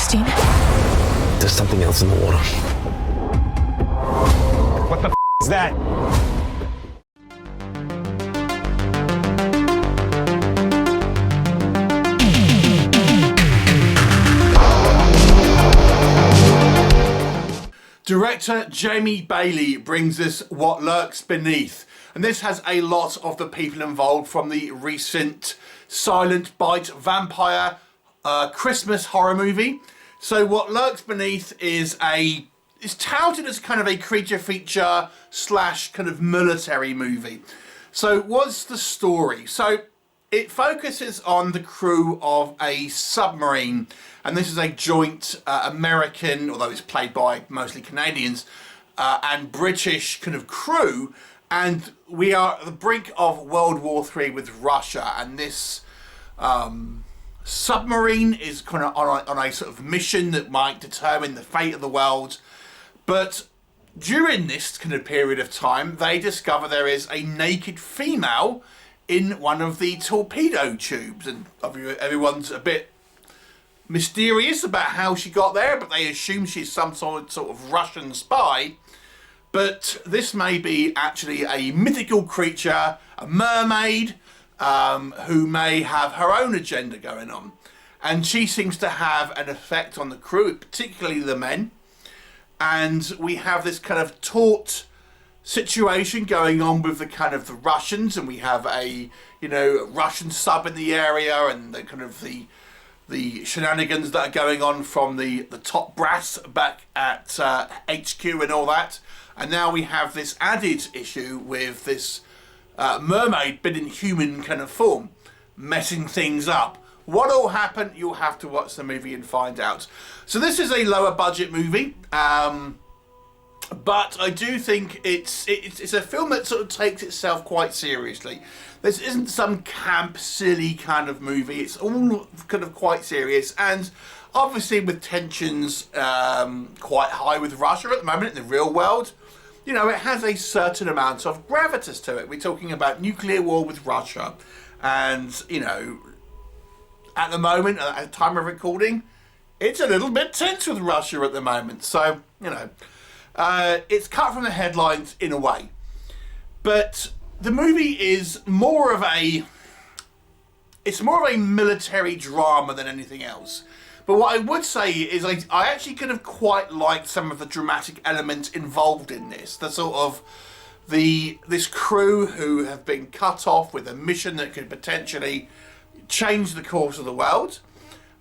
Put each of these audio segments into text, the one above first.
Christine? There's something else in the water. What the is that? Director Jamie Bailey brings us What Lurks Beneath, and this has a lot of the people involved from the recent Silent Bite vampire Christmas horror movie. So What Lurks Beneath is touted as kind of a creature feature slash kind of military movie. So what's the story? So it focuses on the crew of a submarine, and this is a joint American, although it's played by mostly Canadians, and British kind of crew, and we are at the brink of World War III with Russia, and this submarine is kind of on a sort of mission that might determine the fate of the world. But during this kind of period of time, they discover there is a naked female in one of the torpedo tubes, and everyone's a bit mysterious about how she got there, but they assume she's some sort of Russian spy. But this may be actually a mythical creature, a mermaid, who may have her own agenda going on. And she seems to have an effect on the crew, particularly the men. And we have this kind of taut situation going on with the kind of the Russians, and we have a Russian sub in the area, and the kind of the shenanigans that are going on from the top brass back at HQ and all that. And now we have this added issue with this mermaid but in human kind of form, messing things up. What all happened? You'll have to watch the movie and find out. So this is a lower budget movie, but I do think it's a film that sort of takes itself quite seriously. This isn't some camp, silly kind of movie. It's all kind of quite serious, and obviously with tensions quite high with Russia at the moment in the real world. It has a certain amount of gravitas to it. We're talking about nuclear war with Russia, and at the moment, at the time of recording, it's a little bit tense with Russia at the moment. So it's cut from the headlines in a way, but the movie is more of a military drama than anything else. But what I would say is I actually kind of quite liked some of the dramatic elements involved in this. The sort of this crew who have been cut off with a mission that could potentially change the course of the world.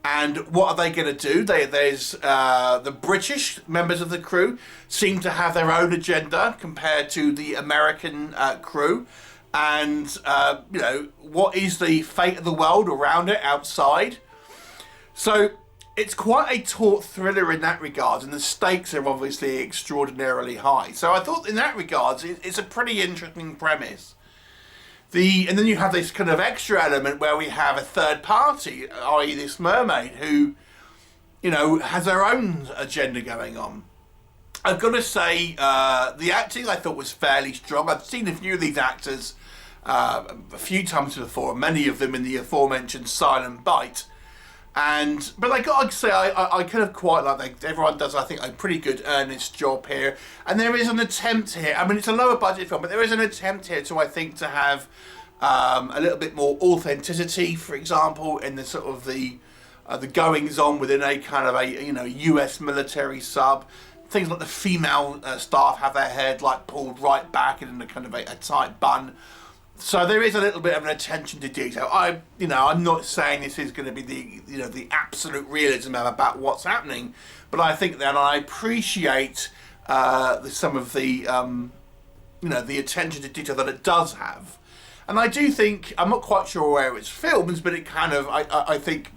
And what are they going to do? There's the British members of the crew seem to have their own agenda compared to the American crew. And, what is the fate of the world around it outside? So it's quite a taut thriller in that regard, and the stakes are obviously extraordinarily high. So I thought in that regard, it's a pretty interesting premise. And then you have this kind of extra element where we have a third party, i.e. this mermaid, who, has her own agenda going on. I've got to say, the acting I thought was fairly strong. I've seen a few of these actors a few times before, many of them in the aforementioned Silent Bite. But I got to say, I kind of quite like everyone does, I think, a pretty good earnest job here. And there is an attempt here. I mean, it's a lower budget film, but there is an attempt here to, I think, to have a little bit more authenticity, for example, in the sort of the goings on within a kind of a US military sub. Things like the female staff have their hair like pulled right back in a kind of a tight bun. So there is a little bit of an attention to detail. I'm not saying this is going to be the absolute realism about what's happening, but I think that I appreciate some of the the attention to detail that it does have, and I do think I'm not quite sure where it's filmed, but it kind of I think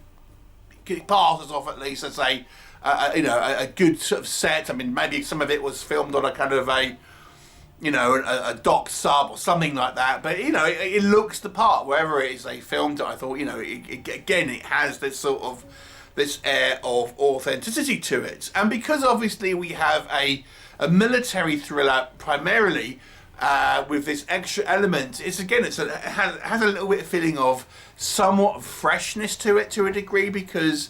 it passes off at least as a good sort of set. I mean, maybe some of it was filmed on a kind of a dock sub or something like that, but it looks the part wherever it is they filmed it. I thought again it has this sort of this air of authenticity to it, and because obviously we have a military thriller primarily with this extra element, it has a little bit of feeling of somewhat freshness to it to a degree, because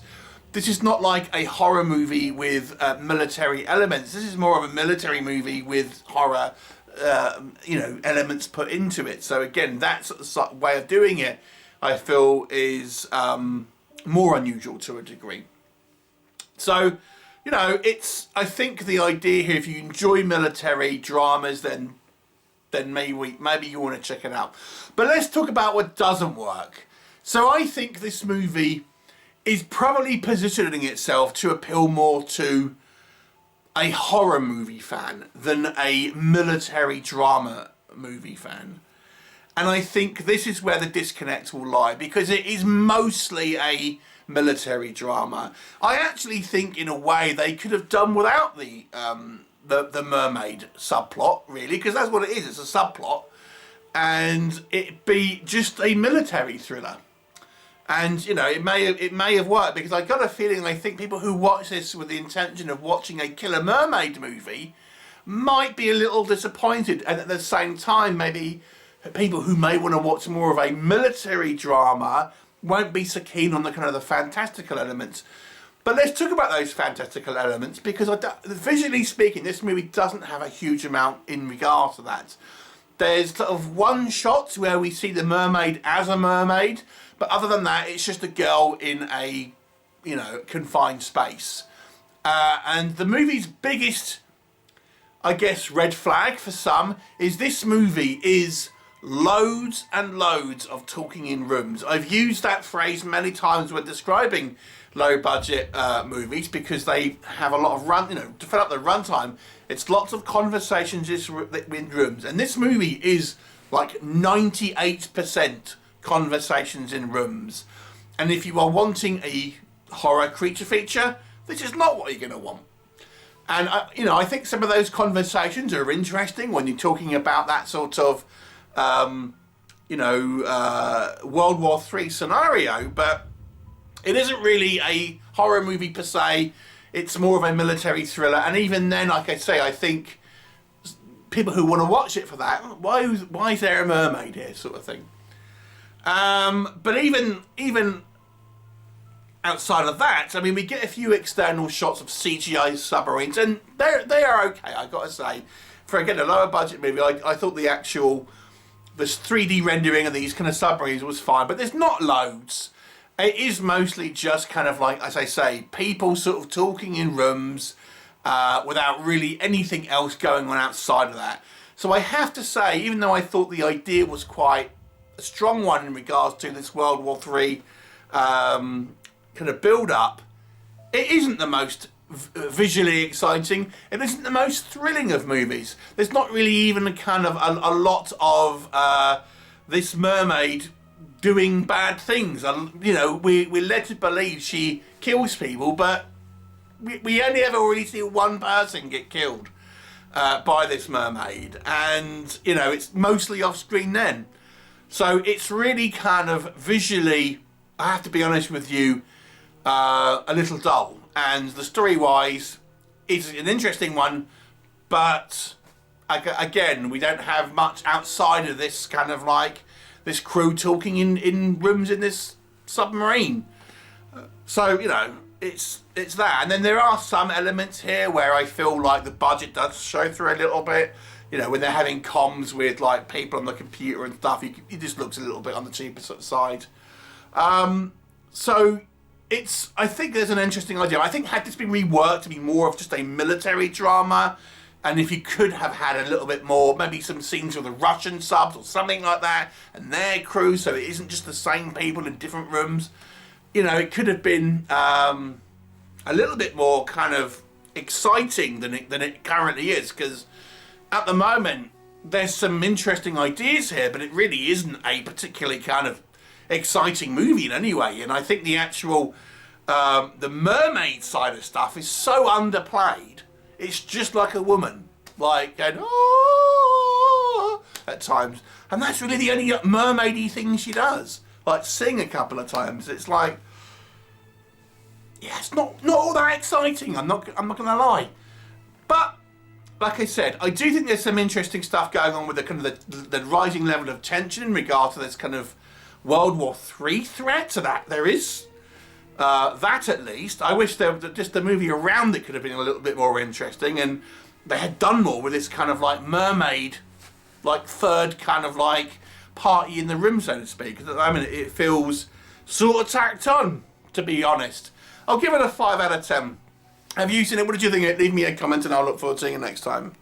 this is not like a horror movie with military elements. This is more of a military movie with horror, you know, elements put into it. So again, that sort of way of doing it, I feel, is more unusual to a degree. So, you know, I think the idea here, if you enjoy military dramas, then maybe you want to check it out. But let's talk about what doesn't work. So I think this movie is probably positioning itself to appeal more to a horror movie fan than a military drama movie fan. And I think this is where the disconnect will lie, because it is mostly a military drama. I actually think, in a way, they could have done without the Mermaid subplot, really, because that's what it is. It's a subplot, and it be just a military thriller. And, you know, it may have worked, because I got a feeling, I think people who watch this with the intention of watching a Killer Mermaid movie might be a little disappointed, and at the same time, maybe people who may want to watch more of a military drama won't be so keen on the kind of the fantastical elements. But let's talk about those fantastical elements, because visually speaking, this movie doesn't have a huge amount in regard to that. There's sort of one shot where we see the mermaid as a mermaid, but other than that, it's just a girl in a, you know, confined space. And the movie's biggest, I guess, red flag for some is this movie is loads and loads of talking in rooms. I've used that phrase many times when describing low budget movies, because they have a lot of to fill up the runtime, it's lots of conversations in rooms. And this movie is like 98% conversations in rooms. And if you are wanting a horror creature feature, this is not what you're going to want. And, you know, I think some of those conversations are interesting when you're talking about that sort of World War III scenario, but it isn't really a horror movie per se. It's more of a military thriller, and even then, like I say, I think people who want to watch it for that, why is there a mermaid here, sort of thing. But even outside of that, I mean, we get a few external shots of CGI submarines, and they are okay, I got to say. For again a lower budget movie, I thought this 3D rendering of these kind of submarines was fine, but there's not loads. It is mostly just kind of like, as I say, people sort of talking in rooms without really anything else going on outside of that. So I have to say, even though I thought the idea was quite a strong one in regards to this World War III kind of build-up, it isn't the most visually exciting. It isn't the most thrilling of movies. There's not really even a kind of a lot of this mermaid doing bad things. You know, we're led to believe she kills people, but we only ever really see one person get killed by this mermaid, and you know, it's mostly off screen then. So it's really kind of visually, I have to be honest with you, a little dull. And the story-wise, it's an interesting one, but again, we don't have much outside of this kind of like this crew talking in rooms in this submarine. So, you know, it's that. And then there are some elements here where I feel like the budget does show through a little bit. You know, when they're having comms with like people on the computer and stuff, it just looks a little bit on the cheaper side. So I think there's an interesting idea. I think had this been reworked to be more of just a military drama, and if you could have had a little bit more, maybe some scenes with the Russian subs or something like that, and their crew, so it isn't just the same people in different rooms, you know, it could have been a little bit more kind of exciting than it currently is, because at the moment there's some interesting ideas here, but it really isn't a particularly kind of exciting movie in any way. And I think the actual the mermaid side of stuff is so underplayed. It's just like a woman, like going oh at times, and that's really the only mermaidy thing she does. Like sing a couple of times. It's like, yeah, it's not all that exciting. I'm not gonna lie, but like I said, I do think there's some interesting stuff going on with the kind of the rising level of tension in regard to this kind of World War III threat. So that there is That at least. I wish just the movie around it could have been a little bit more interesting, and they had done more with this kind of like Mermaid, like third kind of like party in the room, so to speak. Because at the moment it feels sort of tacked on, to be honest. I'll give it a 5 out of 10. Have you seen it? What did you think of it? Leave me a comment and I'll look forward to seeing it next time.